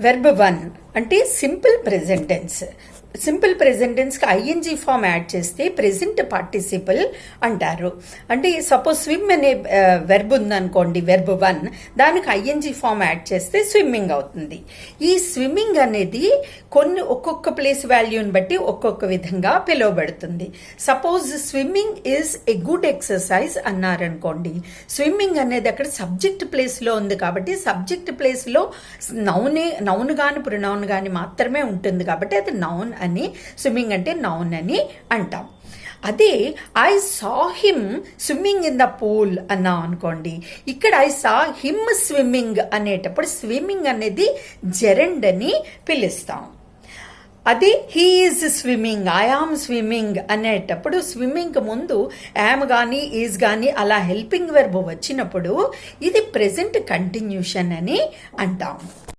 Verb 1 అంటే simple present tense. Simple present టెన్స్కి ING form add చేస్తే ప్రెజెంట్ పార్టిసిపల్ అంటారు. అంటే సపోజ్ స్విమ్ అనే వెర్బ్ ఉందనుకోండి, వెర్బ్ 1, దానికి ఐఎన్జీ ఫామ్ యాడ్ చేస్తే స్విమ్మింగ్ అవుతుంది. ఈ స్విమ్మింగ్ అనేది ఒక్కొక్క ప్లేస్ వాల్యూని బట్టి ఒక్కొక్క విధంగా పిలువబడుతుంది. Suppose swimming is a good exercise అన్నారనుకోండి, స్విమ్మింగ్ అనేది అక్కడ సబ్జెక్ట్ ప్లేస్లో ఉంది కాబట్టి సబ్జెక్ట్ ప్లేస్లో నౌన్ కానీ ప్రొనౌన్ కానీ మాత్రమే ఉంటుంది కాబట్టి అది నౌన్ అని, స్విమ్మింగ్ అంటే నౌన్ అని అంటాం. అదే I saw him swimming in the pool అన్నాం అనుకోండి, ఇక్కడ ఐ సా హిమ్ స్విమ్మింగ్ అనేటప్పుడు స్విమ్మింగ్ అనేది జెరెండ్ అని పిలుస్తాం. అది he is swimming, I am swimming అనేటప్పుడు స్విమ్మింగ్ ముందు యామ్ కానీ ఈజ్ కానీ అలా హెల్పింగ్ వెర్బ్ వచ్చినప్పుడు ఇది ప్రెజెంట్ కంటిన్యూషన్ అని అంటాం.